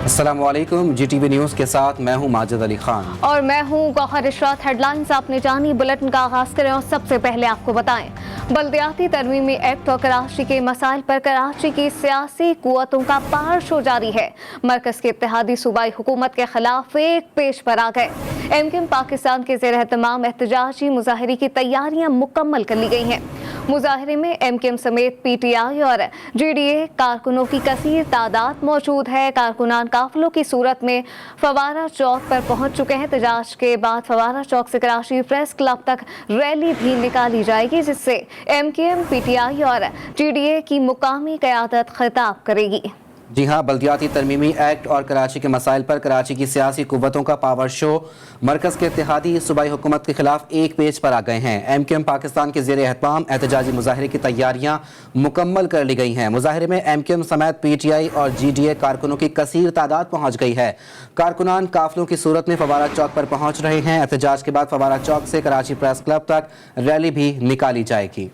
अस्सलामुअलैकुम, GTV news के साथ मैं हूं माजिद अली खान और मैं हूं गौहर इशरात। हेडलाइंस आपने जानी, बुलेटिन का आगाज करें और सबसे पहले आपको बताएं, बल्दियाती तरमीमी एक्ट और कराची के मसाइल पर कराची की सियासी कुव्वतों का पार शो जारी है। मरकज के इत्तेहादी सूबाई हुकूमत के खिलाफ एक पेश पर आ गए। MKM पाकिस्तान के ज़ेर एहतमाम एहतजाजी मुजाहरे की तैयारियां मुकम्मल कर ली गई हैं। मुजाहरे में MKM समेत PTI और GDA कारकुनों की कसीर तादाद मौजूद है। कारकुनान काफिलों की सूरत में फवारा चौक पर पहुंच चुके हैं। एहतजाज के बाद फवारा चौक से कराची प्रेस क्लब तक रैली भी निकाली जाएगी, जिससे MKM, PTI और GDA की मुकामी क़यादत खिताब करेगी। जी हाँ, बल्दियाती तरमीमी एक्ट और कराची के मसाइल पर कराची की सियासी कुव्वतों का पावर शो मरकज़ के इत्तेहादी सूबाई हुकूमत के खिलाफ एक पेज पर आ गए हैं। MKM पाकिस्तान के ज़ेर एहतमाम एहतजाजी मुजाहरे की तैयारियां मुकम्मल कर ली गई हैं। मुजाहरे में MKM समेत PTI और GDA कारकुनों की कसीर तादाद पहुँच गई है। कारकुनान काफिलों की सूरत में फवारा चौक पर पहुँच रहे हैं। एहतजाज के बाद फवारा चौक से कराची प्रेस क्लब तक रैली भी निकाली जाएगी।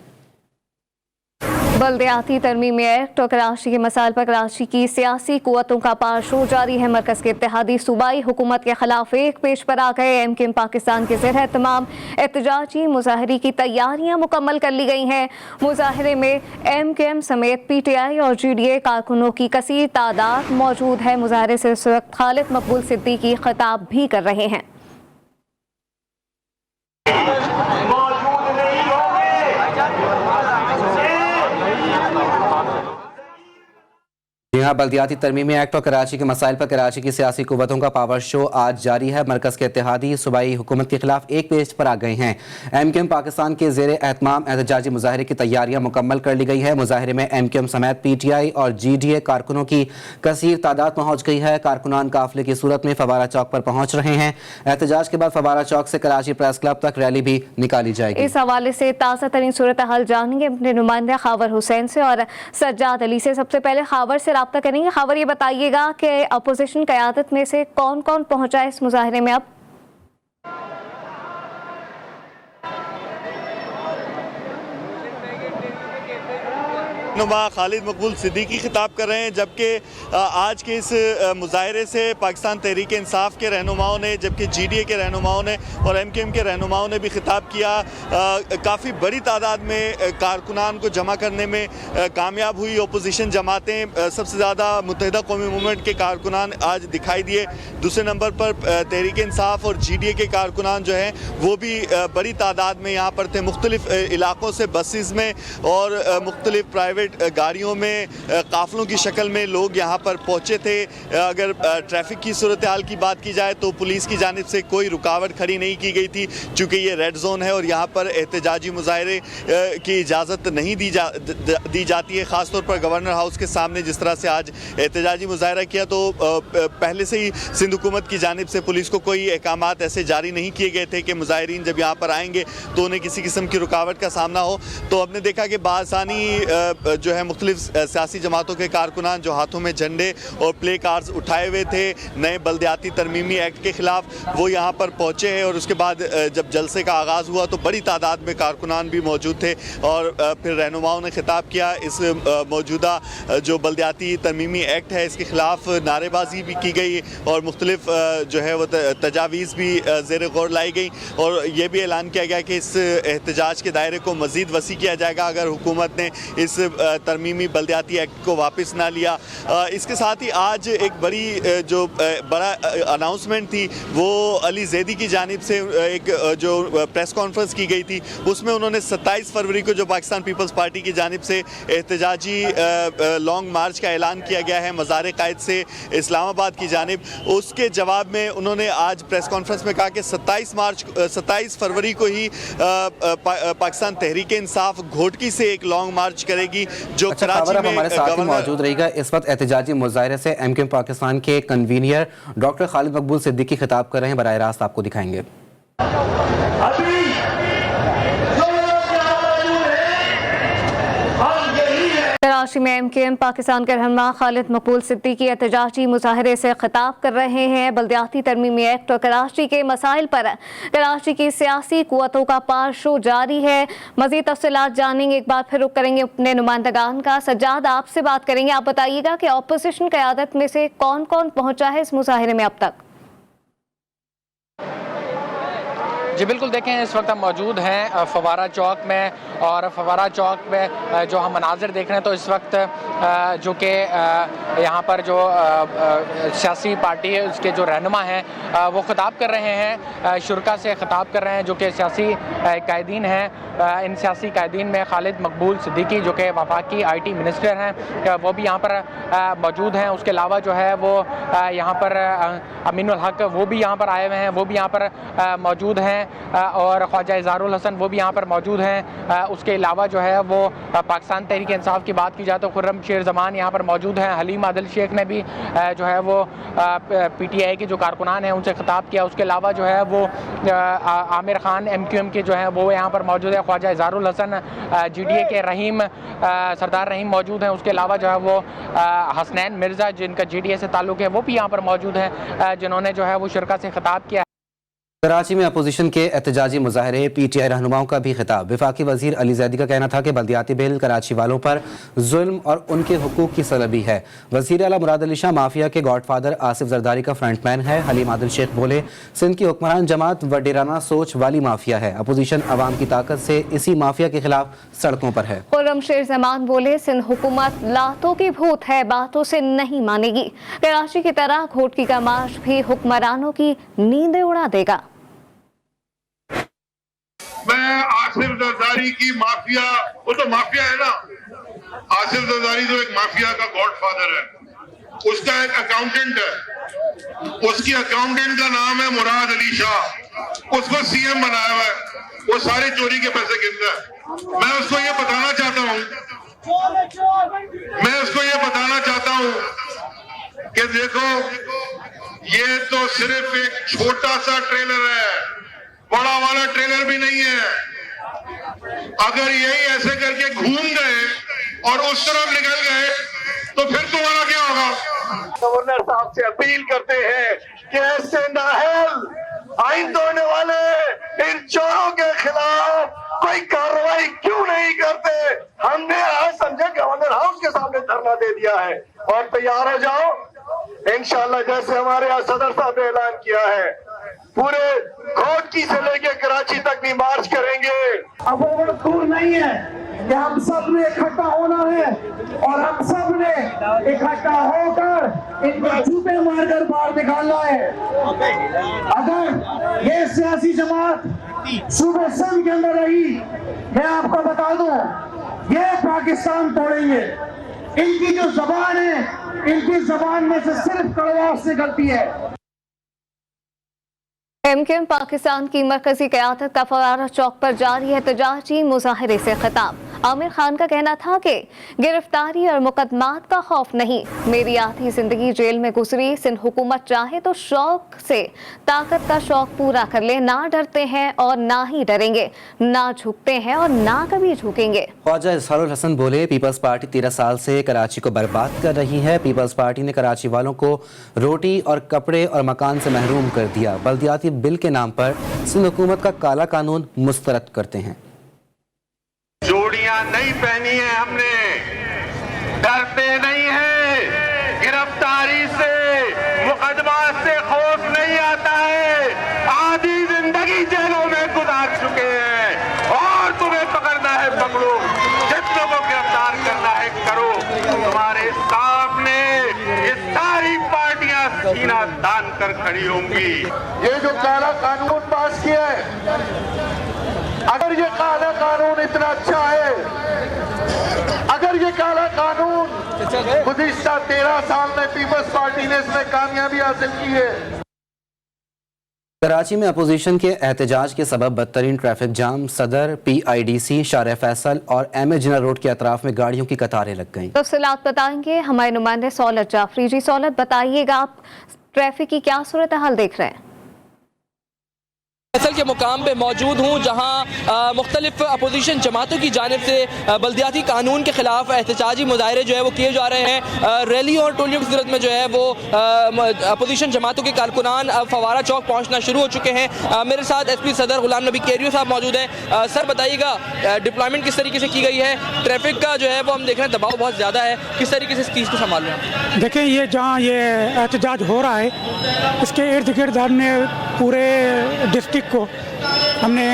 बल्दियाती तरमीमी एक्ट और कराची के मसाइल पर कराची की सियासी कुव्वतों का पार शो जारी है। मरकज़ के इत्तेहादी सूबाई हुकूमत के खिलाफ एक पेश पर आ गए। MKM पाकिस्तान के ज़ेर एहतमाम एहतजाजी मुजाहरे की तैयारियां मुकम्मल कर ली गई हैं। मुजाहरे में MKM समेत PTI और GDA कारकुनों की कसीर तादाद मौजूद है। मुजाहरे से इस वक्त खालिद मकबूल सिद्दीकी खिताब भी कर रहे हैं। यहाँ बल्दियाती तरमीमी एक्ट और कराची के मसाइल पर कराची की सियासी कुव्वतों का पावर शो आज जारी है। मरकज़ के इत्तेहादी सूबाई हुकूमत के खिलाफ एक पेज पर आ गए हैं। MKM पाकिस्तान के ज़ेर एहतमाम एहतजाजी मुजाहरे की तैयारियां मुकम्मल कर ली गई है। मुजाहरे में MKM समेत PTI और GDA कारकुनों की कसीर तादाद पहुँच गई है। कारकुनान काफिले की सूरत में फवारा चौक पर पहुँच रहे हैं। एहतजाज के बाद फवारा चौक से कराची प्रेस क्लब तक रैली भी निकाली जाएगी। इस हवाले से ताज़ा तरीन सूरत हाल जानेंगे अपने नुमाइंदे खावर हुसैन से और सज्जाद अली से। सबसे पहले खावर से राब्ता करेंगे। खबर ये बताइएगा कि अपोजिशन क़यादत में से कौन कौन पहुंचा है इस मुजाहरे में? अब नुमा खालिद मकबूल सिद्दीकी खिताब कर रहे हैं, जबकि आज के इस मुजाहरे से पाकिस्तान तहरीक इंसाफ के रहनुमाओं ने, जबकि GDA के रहनुमाओं ने और MKM के रहनुमाओं ने भी खिताब किया। काफ़ी बड़ी तादाद में कारकुनान को जमा करने में कामयाब हुई अपोजिशन जमातें। सबसे ज़्यादा मुत्तहिदा कौमी मूवमेंट के कारकुनान आज दिखाई दिए। दूसरे नंबर पर तहरीक इंसाफ और GDA के कारकुनान जो हैं वो भी बड़ी तादाद में यहाँ पर थे। मुख्तलिफ इलाक़ों से बसेस में और मुख्तलिफ प्राइवेट गाड़ियों में काफिलों की शक्ल में लोग यहाँ पर पहुँचे थे। अगर ट्रैफिक की सूरत हाल की बात की जाए तो पुलिस की जानिब से कोई रुकावट खड़ी नहीं की गई थी, चूँकि ये रेड जोन है और यहाँ पर एहतजाजी मुजाहरे की इजाज़त नहीं दी जाती है। ख़ासतौर पर गवर्नर हाउस के सामने जिस तरह से आज एहतजाजी मुजाहरा किया, तो पहले से ही सिंध हुकूमत की जानिब से पुलिस को कोई अहकामात ऐसे जारी नहीं किए गए थे कि मुजाहरीन जब यहाँ पर आएंगे तो उन्हें किसी किस्म की रुकावट का सामना हो। तो हमने देखा कि बासानी जो है मुख्तलिफ सियासी जमातों के कारकुनान जो हाथों में झंडे और प्ले कार्ड्स उठाए हुए थे नए बल्दियाती तरमीमी एक्ट के ख़िलाफ़, वो यहाँ पर पहुँचे हैं। और उसके बाद जब जलसे का आगाज़ हुआ तो बड़ी तादाद में कारकुनान भी मौजूद थे और फिर रहनुमाओं ने खिताब किया। इस मौजूदा जो बल्दियाती तरमीमी एक्ट है इसके ख़िलाफ़ नारेबाजी भी की गई और मुख्तलिफ जो है वो तजावीज़ भी ज़ेर गौर लाई गई और ये भी ऐलान किया गया कि इस एहतजाज के दायरे को मज़ीद वसी किया जाएगा अगर हुकूमत ने इस तरमीमी बल्दियाती एक्ट को वापस ना लिया। इसके साथ ही आज एक बड़ी जो बड़ा अनाउंसमेंट थी वो अली ज़ैदी की जानिब से एक जो प्रेस कॉन्फ्रेंस की गई थी, उसमें उन्होंने 27 फरवरी को जो पाकिस्तान पीपल्स पार्टी की जानिब से एहतजाजी लॉन्ग मार्च का ऐलान किया गया है मज़ार कायद से इस्लामाबाद की जानिब, उसके जवाब में उन्होंने आज प्रेस कॉन्फ्रेंस में कहा कि 27 फरवरी को ही पाकिस्तान तहरीक इंसाफ घोटकी से एक लॉन्ग मार्च करेगी जो कराची में हमारे साथ ही मौजूद रहेगा। इस वक्त एहतजाजी मुजाहरे से MKM पाकिस्तान के कन्वीनियर डॉक्टर खालिद मकबूल सिद्दीकी खिताब कर रहे हैं, बराह रास्त आपको दिखाएंगे। कराची में MKM पाकिस्तान के रहनुमा खालिद मकबूल सिद्दीकी एहतजाजी मुजाहरे से खिताब कर रहे हैं। बल्दियाती तरमीमी एक्ट और कराची के मसाइल पर कराची की सियासी कुव्वतों का पार शो जारी है। मज़ीद तफसीलात जानेंगे, एक बार फिर रुख करेंगे अपने नुमाइंदगान का। सज्जाद, आपसे बात करेंगे, आप बताइएगा कि अपोजिशन क़यादत में से कौन कौन पहुँचा है इस मुजाहरे में अब तक? जी बिल्कुल, देखें इस वक्त हम मौजूद हैं फवारा चौक में, और फवारा चौक में जो हम मनाजिर देख रहे हैं तो इस वक्त जो कि यहाँ पर जो सियासी पार्टी है उसके जो रहनुमा हैं वो खिताब कर रहे हैं, शुरका से खिताब कर रहे हैं जो कि सियासी कायदीन हैं। इन सियासी कायदीन में खालिद मकबूल सिद्दीकी जो कि वफाकी IT मिनिस्टर हैं वो भी यहाँ पर मौजूद हैं। उसके अलावा जो है वो यहाँ पर अमीनुल हक वो भी यहाँ पर आए हुए हैं, वो भी यहाँ पर मौजूद हैं, और ख्वाजा इज़हारुल हसन वो भी यहाँ पर मौजूद हैं। उसके अलावा जो है वो पाकिस्तान तहरीक इंसाफ की बात की जाए तो खुर्रम शेर ज़मान यहाँ पर मौजूद हैं। हलीम आदिल शेख ने भी जो है वो PTI के जो कारकुनान हैं उनसे खिताब किया। उसके अलावा जो है वो आमिर खान MQM के जो है वो यहाँ पर मौजूद है। ख्वाजा इज़हारुल हसन GDA के सरदार रहीम मौजूद हैं। उसके अलावा जो है वो हसनैन मिर्ज़ा जिनका GDA से ताल्लुक़ है वो भी यहाँ पर मौजूद हैं, जिन्होंने जो है वो शुरका से खिताब किया। कराची में अपोजिशन के एहतजाजी मुजाहरे, PTI रहनुमाओं का भी खिताब। वफाकी वजीर अली जैदी का कहना था कि बल्दियाती बिल कराची वालों पर जुल्म और उनके हुकूक की सलबी है। वज़ीर आला मुराद अली शाह माफिया के गॉडफादर आसिफ जरदारी का फ्रंटमैन है। हलीम आदिल शेख बोले सिंध की हुक्मरान जमात वडेराना सोच वाली माफिया है। अपोजिशन अवाम की ताकत से इसी माफिया के खिलाफ सड़कों पर है। खुर्रम शेर ज़मान बोले सिंध हुकूमत लातों की भूत है, बातों से नहीं मानेगी। कराची की तरह घोटकी का मार्च भी हुक्मरानों की नींदें उड़ा देगा। मैं आसिफ जरदारी की माफिया, वो तो माफिया है ना, आसिफ जरदारी तो एक माफिया का गॉडफादर है, उसका एक अकाउंटेंट है, उसकी अकाउंटेंट का नाम है मुराद अली शाह, उसको CM बनाया हुआ है, वो सारे चोरी के पैसे गिनता है। मैं उसको ये बताना चाहता हूँ कि देखो ये तो सिर्फ एक छोटा सा ट्रेलर है, बड़ा वाला ट्रेलर भी नहीं है। अगर यही ऐसे करके घूम गए और उस तरफ निकल गए तो फिर तुम्हारा क्या होगा? गवर्नर साहब से अपील करते हैं कि ऐसे नाअहल आइंदा होने वाले इन चोरों के खिलाफ कोई कार्रवाई क्यों नहीं करते? हमने आज समझे गवर्नर हाउस के सामने धरना दे दिया है, और तैयार हो जाओ, इंशाल्लाह जैसे हमारे यहाँ सदर साहब ने ऐलान किया है पूरे घोटकी से लेके कराची तक भी मार्च करेंगे। अब वो वक्त दूर नहीं है कि हम सब ने इकट्ठा होना है, और हम सब ने इकट्ठा होकर इनको जूते मारकर बाहर निकालना है। अगर ये सियासी जमात सूबे सिंध के अंदर रही, मैं आपको बता दूं, ये पाकिस्तान तोड़ेंगे। इनकी जो जबान है, इनकी जबान में से सिर्फ कड़वाहट निकलती है। MKM पाकिस्तान की मरकजी क़यादत का फवारा चौक पर जारी एहतजाजी मुजाहरे से खिताब। आमिर खान का कहना था कि गिरफ्तारी और मुकदमात का खौफ नहीं, मेरी आधी जिंदगी जेल में गुजरी। सिंध हुकूमत चाहे तो शौक से ताकत का शौक पूरा कर ले, ना डरते हैं और ना ही डरेंगे, ना झुकते हैं और ना कभी झुकेंगे। ख्वाजा इज़हारुल हसन बोले पीपल्स पार्टी 13 साल से कराची को बर्बाद कर रही है। पीपल्स पार्टी ने कराची वालों को रोटी और कपड़े और मकान से महरूम कर दिया। बल्दियाती बिल के नाम पर सिंध हुकूमत का काला कानून मुस्तरद करते हैं। जोड़ियां नहीं पहनी है हमने, डरते नहीं है, गिरफ्तारी से मुकदमा से खौफ नहीं आता है। आधी जिंदगी जेलों में गुजार चुके हैं, और तुम्हें पकड़ना है पकड़ो, जितनों को गिरफ्तार करना है करो। तुम्हारे सामने ये सारी पार्टियां सीना तान कर खड़ी होंगी। ये जो काला कानून पास किया है, अगर ये काला कानून इतना अच्छा है, अगर ये काला कानून गुज़िश्ता 13 साल में पीपल्स पार्टी ने इसमें कामयाबी हासिल की है। कराची में अपोजिशन के एहतजाज के सबब बदतरीन ट्रैफिक जाम, सदर, PIDC, शारे फैसल और MA जिना रोड के अतराफ में गाड़ियों की कतारें लग गईं। तफसीलात बताएंगे हमारे नुमाइंदे सौलत जाफरी। जी सौलत, बताइएगा आप ट्रैफिक की क्या सूरत हाल देख रहे हैं? फैसल के मुकाम पे मौजूद हूँ जहाँ मुख्तलिफ अपोजिशन जमातों की जानिब से बल्दियाती कानून के ख़िलाफ़ एहतजाजी मुजाहरे जो है वो किए जा रहे हैं। रैली और टोलियों की सूरत में जो है वो अपोजिशन जमातों के कारकुनान अब फवारा चौक पहुँचना शुरू हो चुके हैं। मेरे साथ SP सदर गुलाम नबी केरियो साहब मौजूद हैं। सर बताइएगा डिप्लॉयमेंट किस तरीके से की गई है? ट्रैफिक का जो है वो हम देख रहे हैं दबाव बहुत ज़्यादा है, किस तरीके से इस चीज़ को संभाल रहे हैं? देखें, ये जहाँ ये एहतजाज हो रहा है इसके इर्द गिर्द हमने पूरे डिस्ट्रिक्ट को हमने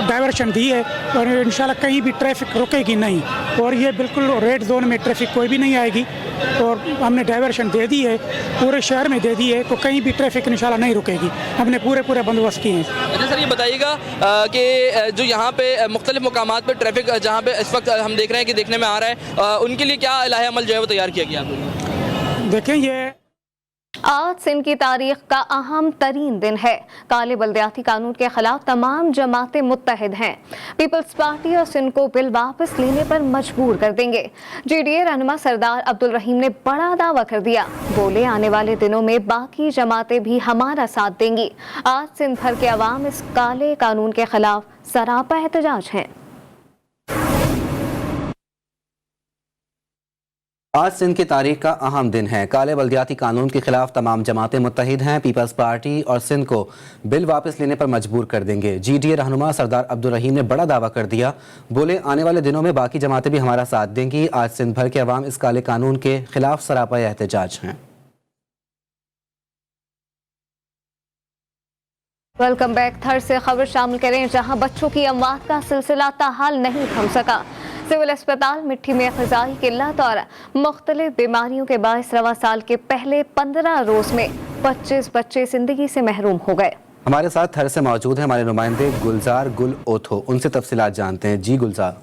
डाइवर्शन दी है और इंशाल्लाह कहीं भी ट्रैफिक रुकेगी नहीं और ये बिल्कुल रेड जोन में ट्रैफिक कोई भी नहीं आएगी और हमने डाइवर्शन दे दी है, पूरे शहर में दे दी है, तो कहीं भी ट्रैफिक इंशाल्लाह नहीं रुकेगी। हमने पूरे बंदोबस्त किए हैं। अच्छा सर, ये बताइएगा कि जो यहाँ पे मुख्तलिफ मकामात पर ट्रैफिक जहाँ पे इस वक्त हम देख रहे हैं कि देखने में आ रहा है, उनके लिए क्या इलाही अमल जो है वो तैयार किया गया आप लोगों ने? देखें, ये आज सिंध की तारीख का अहम तरीन दिन है। काले बल्दियाती कानून के खिलाफ तमाम जमातें मुत्तहिद हैं। पीपल्स पार्टी और सिंध को बिल वापस लेने पर मजबूर कर देंगे। GDA रहनुमा सरदार अब्दुल रहीम ने बड़ा दावा कर दिया, बोले आने वाले दिनों में बाकी जमातें भी हमारा साथ देंगी। आज सिंध भर के अवाम इस काले कानून के खिलाफ सरापा एहतजाज हैं। आज सिंध की तारीख का अहम दिन है। काले बल्दियाती कानून के खिलाफ तमाम जमातें मुत्तहिद हैं। पीपल्स पार्टी और सिंध को बिल वापस लेने पर मजबूर कर देंगे। GDA रहनुमा सरदार अब्दुल रहीम ने बड़ा दावा कर दिया, बोले आने वाले दिनों में बाकी जमातें भी हमारा साथ देंगी। आज सिंध भर के अवाम इस काले कानून के खिलाफ सरापा एहतजाज हैं। Welcome back. थर्ड से खबर शामिल करें, जहां बच्चों की अमवात का सिलसिला ताहाल नहीं थम सका। सिविल अस्पताल मिट्टी में ग़िज़ाई किल्लत और मुख्तलिफ बीमारियों के बायस रवा साल के पहले 15 रोज में 25 बच्चे जिंदगी से महरूम हो गए। हमारे साथ थर से मौजूद हैं हमारे नुमाइंदे गुलजार गुल ओथो, उनसे तफसीलात जानते हैं। जी गुलजार।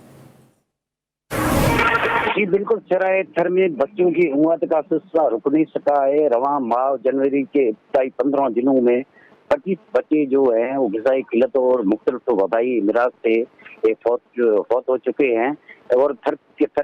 जी बिल्कुल, शराय थर में बच्चों की अमवात का सिलसिला रुक नहीं सका है। रवां माह जनवरी के इब्तिदाई 15 दिनों में 25 बच्चे जो हैं वो ग़िज़ाई किल्लत और मुख्तलिफ वबाई अमराज से फौत हो चुके हैं। और थर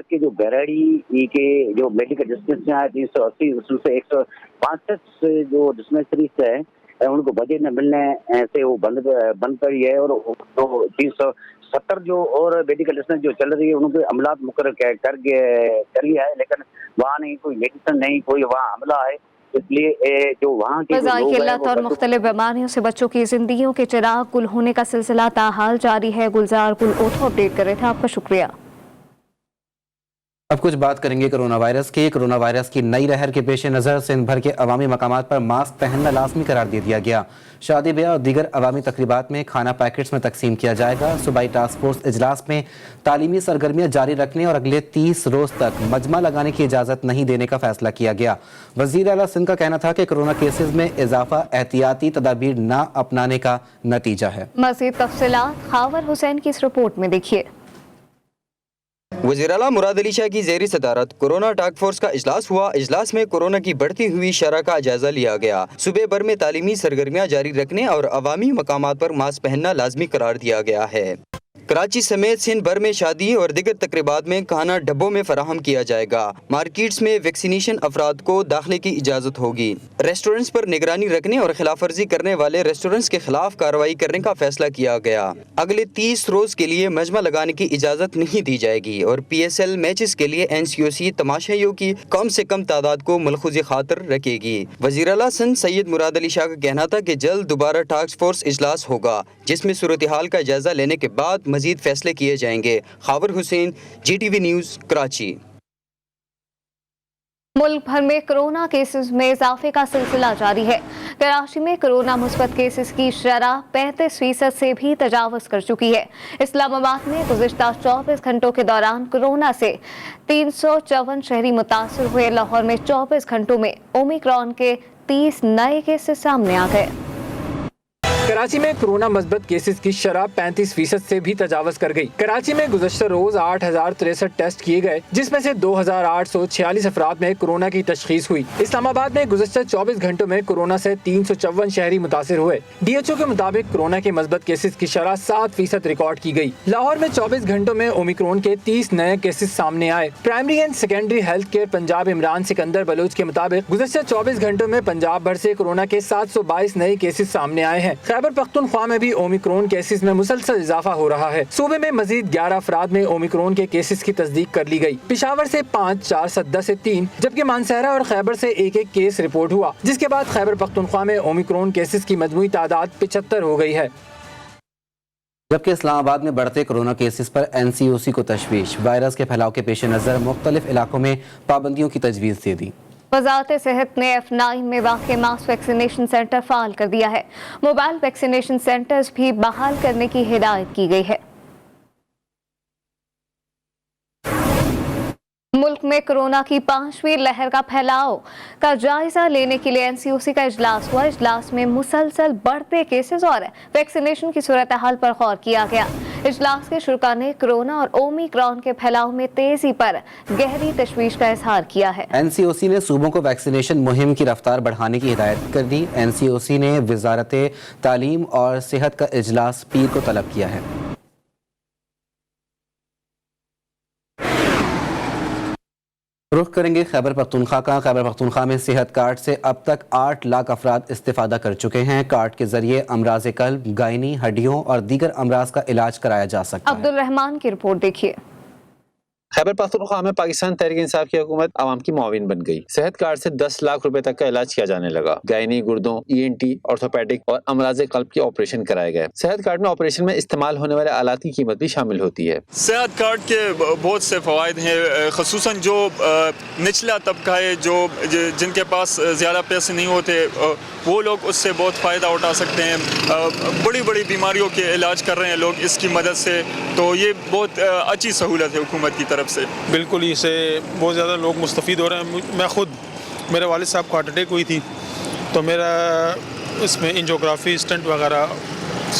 के जो बैराड़ी के जो मेडिकल डिस्पेंसरी है 380 उसमें से 165 जो डिस्पेंसरी है उनको बजट न मिलने से वो बंद पड़ी है और तो 370 जो और मेडिकल डिस्पेंसरी जो चल रही है उनको अमलात मुकर्रर कर लिया है, लेकिन वहाँ नहीं कोई मेडिसिन नहीं कोई वहाँ अमला है। इसलिए जो वहाँ के किल्लत और मुख्तलिफ बीमारियों से बच्चों की जिंदगियों के चिराग गुल होने का सिलसिला ताहाल जारी है। गुलजार गुल ओथो अपडेट कर रहे थे, आपका शुक्रिया। अब कुछ बात करेंगे कोरोना वायरस की। कोरोना वायरस की नई लहर के पेश नज़र सिंध भर के अवामी मकामात पर मास्क पहनना लाजमी करार दे दिया गया। शादी ब्याह और दीगर अवामी तकरीबात में खाना पैकेट्स में तकसीम किया जाएगा। सूबाई टास्क फोर्स इजलास में तालीमी सरगर्मियाँ जारी रखने और अगले 30 रोज तक मजमा लगाने की इजाज़त नहीं देने का फैसला किया गया। वज़ीर आला सिंध का कहना था कि कोरोना केसेज में इजाफा एहतियाती तदाबीर न अपनाने का नतीजा है। मज़ीद तफसीलात खावर हुसैन की इस रिपोर्ट में देखिए। वज़ीर आला मुराद अली शाह की ज़ेरी सदारत कोरोना टास्क फोर्स का इजलास हुआ। इजलास में कोरोना की बढ़ती हुई शरह का जायजा लिया गया। सूबे भर में तालीमी सरगर्मियाँ जारी रखने और अवामी मकामात पर मास्क पहनना लाजमी करार दिया गया है। कराची समेत सिंध भर में शादी और दीगर तकरीबात में खाना डब्बों में फराहम किया जाएगा। मार्केट्स में वैक्सीनेशन अफराद को दाखिले की इजाज़त होगी। रेस्टोरेंट्स पर निगरानी रखने और खिलाफ वर्जी करने वाले रेस्टोरेंट्स के खिलाफ कार्रवाई करने का फैसला किया गया। अगले 30 रोज के लिए मजमा लगाने की इजाज़त नहीं दी जाएगी और PSL मैचेस के लिए NCOC तमाशाइयों की कम से कम तादाद को मलखूज़ खातर रखेगी। वज़ीर आला सिंध सैयद मुराद अली शाह का कहना था कि जल्द दोबारा टास्क फोर्स इजलास होगा जिसमें सूरत हाल का जायजा लेने के बाद मजीद फैसले किए जाएंगे। Khawar Hussain, GTV news, Karachi. मुल्क भर में कोरोना केसेस में इजाफे का सिलसिला जारी है। कराची में कोरोना मुस्बत केसेस की शरह 35% से भी तजावज कर चुकी है। इस्लामाबाद में गुज़िश्ता 24 घंटों के दौरान कोरोना से 354 शहरी मुतासर हुए। लाहौर में 24 घंटों में ओमिक्रॉन के 30 नए केसेस सामने आ गए। कराची में कोरोना मस्बत केसेस की शरह 35% से भी तजावज कर गई। कराची में गुज़श्ता रोज 8063 टेस्ट किए गए, जिसमें से 2846 अफराद में कोरोना की तशखीस हुई। इस्लामाबाद में गुज़श्ता 24 घंटों में कोरोना से 354 शहरी मुतासिर हुए। DHO के मुताबिक कोरोना के मस्बत केसेस की शरह 7% रिकॉर्ड की गई। लाहौर में 24 घंटों में ओमिक्रॉन के 30 नए केसेस सामने आए। Primary and secondary health care Punjab Imran Sikandar Baloch के मुताबिक गुज़श्ता 24 घंटों में पंजाब भर से कोरोना के 722 नए केसेस सामने आए हैं। خیبر پختونخوا میں بھی اومیکرون کیسز میں مسلسل اضافہ ہو رہا ہے. صوبے میں مزید 11 افراد میں اومیکرون کے کیسز کی تصدیق کر لی گئی. پشاور سے 5, 4 سدہ سے 3 جبکہ مانسہرہ اور خیبر سے ایک کیس رپورٹ ہوا, جس کے بعد خیبر پختونخوا میں اومیکرون کیسز کی مجموعی تعداد 75 ہو گئی ہے. جبکہ اسلام آباد میں بڑھتے کورونا کیسز پر NCOC کو تشویش. وائرس کے پھیلاؤ کے پیش نظر مختلف علاقوں میں پابندیوں کی تجویز دے دی. وزارت صحت نے F9 میں واقع ماس ویکسینیشن سینٹر فعال کر دیا ہے. موبائل ویکسینیشن سینٹرز بھی بحال کرنے کی ہدایت کی گئی ہے. ملک میں کورونا کی 5ویں لہر کا پھیلاؤ کا جائزہ لینے کے لیے NCOC کا اجلاس ہوا. اجلاس میں مسلسل بڑھتے کیسز اور ویکسینیشن کی صورتحال پر غور کیا گیا. اجلاس کے شرکاء نے کورونا اور اومیکرون کے پھیلاؤ میں تیزی پر گہری تشویش کا اظہار کیا ہے. NCOC نے صوبوں کو ویکسینیشن مہم کی رفتار بڑھانے کی ہدایت کر دی. NCOC نے وزارت تعلیم اور صحت کا اجلاس پیر کو طلب کیا ہے. رخ کریں گے خیبر پختونخوا کا. خیبر پختونخوا میں صحت کارڈ سے اب تک 8 لاکھ افراد استفادہ کر چکے ہیں. کارڈ کے ذریعے امراض قلب, گائنی, ہڈیوں اور دیگر امراض کا علاج کرایا جا سکتا ہے. عبدالرحمان کی رپورٹ دیکھیے. خیبر پختونخوا میں پاکستان تحریک انصاف کی حکومت عوام کی معاون بن گئی. صحت کارڈ سے 10 لاکھ روپے تک کا علاج کیا جانے لگا. گائنی, گردوں, ENT, آرتھوپیڈک اور امراض قلب کے آپریشن کرائے گئے. صحت کارڈ میں آپریشن میں استعمال ہونے والے آلات کی قیمت بھی شامل ہوتی ہے. صحت کارڈ کے بہت سے فوائد ہیں, خصوصاً جو نچلا طبقہ ہے, جن کے پاس زیادہ پیسے نہیں ہوتے, وہ لوگ اس سے بہت فائدہ اٹھا سکتے ہیں. بڑی بڑی بیماریوں کے علاج کر رہے ہیں لوگ اس کی مدد سے, تو یہ بہت اچھی سہولت ہے حکومت کی طرف سے. بالکل اس سے بہت زیادہ لوگ مستفید ہو رہے ہیں. میں خود, میرے والد صاحب کو ہارٹ اٹیک ہوئی تھی, تو میرا اس میں انجیوگرافی, اسٹنٹ وغیرہ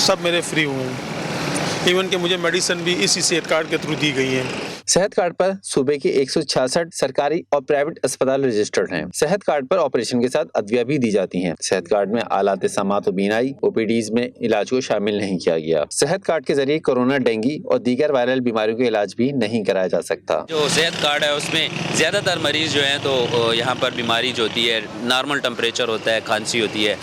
سب میرے فری ہوئے ہیں. ایون کہ مجھے میڈیسن بھی اسی صحت کارڈ کے تھرو دی گئی ہیں. صحت کارڈ پر صوبے کے 166 سرکاری اور پرائیویٹ اسپتال رجسٹرڈ ہیں. صحت کارڈ پر آپریشن کے ساتھ ادویہ بھی دی جاتی ہیں. صحت کارڈ میں آلات سماعت و بینائی, OPDs میں علاج کو شامل نہیں کیا گیا. صحت کارڈ کے ذریعے کورونا, ڈینگی اور دیگر وائرل بیماریوں کے علاج بھی نہیں کرایا جا سکتا. جو صحت کارڈ ہے اس میں زیادہ تر مریض جو ہیں تو یہاں پر بیماری جو ہوتی ہے, نارمل ٹمپریچر ہوتا ہے, کھانسی ہوتی ہے,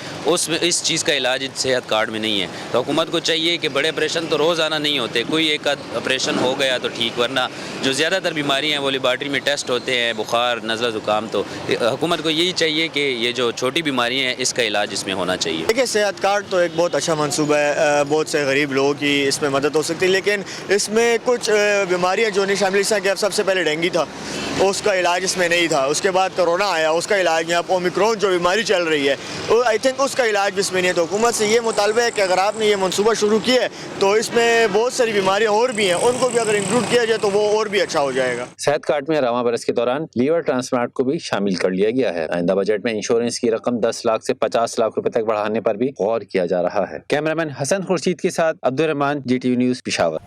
اس چیز کا علاج صحت کارڈ میں نہیں ہے. تو حکومت کو چاہیے کہ بڑے آپریشن تو روزانہ نہیں ہوتے, کوئی ایک آپریشن ہو گیا تو ٹھیک, ورنہ جو زیادہ تر بیماری ہیں وہ لیبارٹری میں ٹیسٹ ہوتے ہیں, بخار, نزلہ, زکام. تو حکومت کو یہی چاہیے کہ یہ جو چھوٹی بیماریاں ہیں اس کا علاج اس میں ہونا چاہیے. دیکھیے صحت کارڈ تو ایک بہت اچھا منصوبہ ہے, بہت سے غریب لوگوں کی اس میں مدد ہو سکتی ہے, لیکن اس میں کچھ بیماریاں جو نہیں شامل, کہ اب سب سے پہلے ڈینگی تھا, اس کا علاج اس میں نہیں تھا. اس کے بعد کورونا آیا, اس کا علاج نہیں. اب اومیکرون جو بیماری چل رہی ہے, آئی تھنک اس کا علاج بھی اس میں نہیں ہے. تو حکومت سے یہ مطالبہ ہے کہ اگر آپ نے یہ منصوبہ شروع کیا ہے تو اس میں بہت ساری بیماریاں اور بھی ہیں, ان کو بھی اگر انکلوڈ کیا جائے تو وہ اور بھی اچھا ہو جائے گا. صحت کارڈ میں رواں برس کے دوران لیور ٹرانسپلانٹ کو بھی شامل کر لیا گیا ہے. آئندہ بجٹ میں انشورنس کی رقم 10 لاکھ سے 50 لاکھ روپے تک بڑھانے پر بھی غور کیا جا رہا ہے. کیمرامین حسن خورشید کے ساتھ Abdulrahman, GTV news, Peshawar.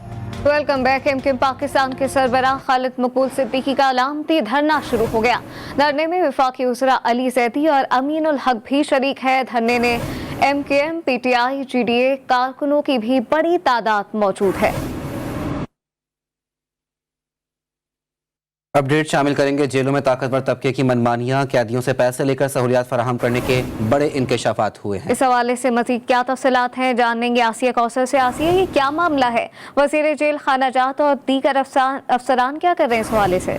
Welcome back. MKM Pakistan کے سربراہ خالد مقبول صدیقی کا علامتی دھرنا شروع ہو گیا. دھرنے میں وفاقی وزراء علی زیدی اور امین الحق بھی شریک ہے. دھرنے میں MKM, PTI, GDA کارکنوں کی بھی بڑی تعداد موجود ہے. اپڈیٹ شامل کریں گے. جیلوں میں طاقتور طبقے کی منمانیاں, قیدیوں سے پیسے لے کر سہولیات فراہم کرنے کے بڑے انکشافات ہوئے ہیں. اس حوالے سے مزید کیا تفصیلات ہیں جانیں گے آسیہ کوثر سے. آسیہ, یہ کیا معاملہ ہے؟ وزیر جیل خانہ جات اور دیگر افسران کیا کر رہے ہیں اس حوالے سے؟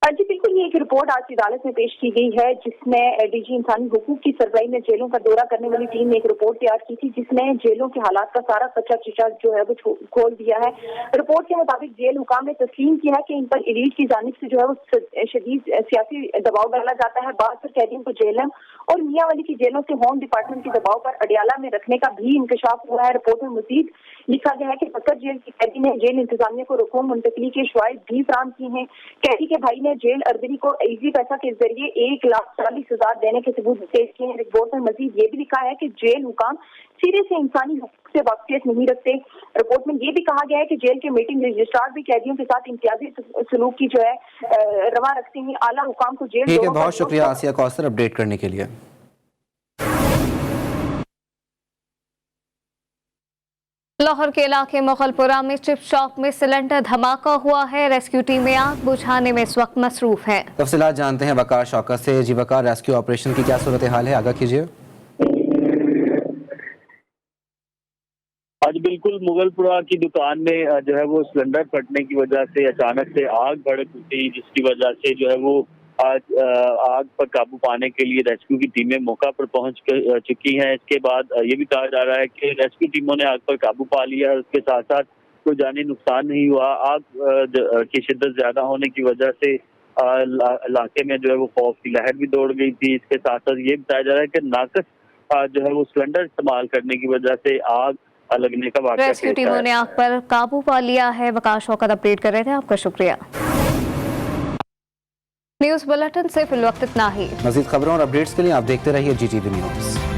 جی بالکل, یہ ایک رپورٹ آج عدالت میں پیش کی گئی ہے جس میں DG انسانی حقوق کی سربراہی میں جیلوں کا دورہ کرنے والی ٹیم نے ایک رپورٹ تیار کی تھی جس میں جیلوں کے حالات کا سارا کچا چچا جو ہے وہ کھول دیا ہے. رپورٹ کے مطابق جیل حکام نے تسلیم کیا ہے کہ ان پر ایلیٹ کی جانب سے جو ہے وہ شدید سیاسی دباؤ ڈالا جاتا ہے. بعض پر قیدیوں کو جیلم اور میاں والی کی جیلوں سے ہوم ڈپارٹمنٹ کے دباؤ پر اڈیالہ میں رکھنے کا بھی انکشاف ہوا ہے. رپورٹ میں مزید لکھا گیا ہے کہ بکر جیل کی قیدی نے جیل انتظامیہ کو رقوم منتقلی کے شواہد بھی فراہم کیے ہیں. قیدی کے بھائی نے جیل اردری کو ایزی پیسہ کے ذریعے 1,40,000 دینے کے ثبوت پیش کیے ہیں. رپورٹ میں مزید یہ بھی لکھا ہے کہ جیل حکام سرے سے انسانی حقوق سے واقفیت نہیں رکھتے. رپورٹ میں یہ بھی کہا گیا ہے کہ جیل کے میٹنگ رجسٹرار بھی قیدیوں کے ساتھ امتیازی سلوک کی جو ہے روا رکھتے ہیں. اعلیٰ حکام کو جیل. ٹھیک ہے, بہت شکریہ آسیہ کوثر اپڈیٹ کرنے کے لیے. لاہور کے علاقے مغل پورہ میں چپ شاپ میں سلنڈر دھماکہ ہوا ہے. ریسکیو ٹیمیں آگ بجھانے میں اس وقت مصروف ہیں. تفصیلات جانتے ہیں وقار شوکت سے. جی وقار, ریسکیو آپریشن کی کیا صورتحال ہے, آگاہ کیجیے. आज बिल्कुल मुगलपुरा की दुकान में जो है वो सिलेंडर फटने की वजह से अचानक से आग भड़क उठी, जिसकी वजह से जो है वो आज आग पर काबू पाने के लिए रेस्क्यू की टीमें मौका पर पहुंच चुकी हैं। इसके बाद ये भी कहा जा रहा है कि रेस्क्यू टीमों ने आग पर काबू पा लिया है। उसके साथ साथ कोई जानी नुकसान नहीं हुआ। आग की शिद्दत ज्यादा होने की वजह से इलाके में जो है वो खौफ की लहर भी दौड़ गई थी। इसके साथ साथ ये बताया जा रहा है कि नाकस जो है वो सिलेंडर इस्तेमाल करने की वजह से आग लगने का वाक़या रेस्क्यू टीमों ने आग पर काबू पा लिया है। वकाश शौकत अपडेट कर रहे थे, आपका शुक्रिया। न्यूज़ बुलेटिन से फिल वक्त इतना ही। मज़ीद खबरों और अपडेट्स के लिए आप देखते रहिए GTV न्यूज़।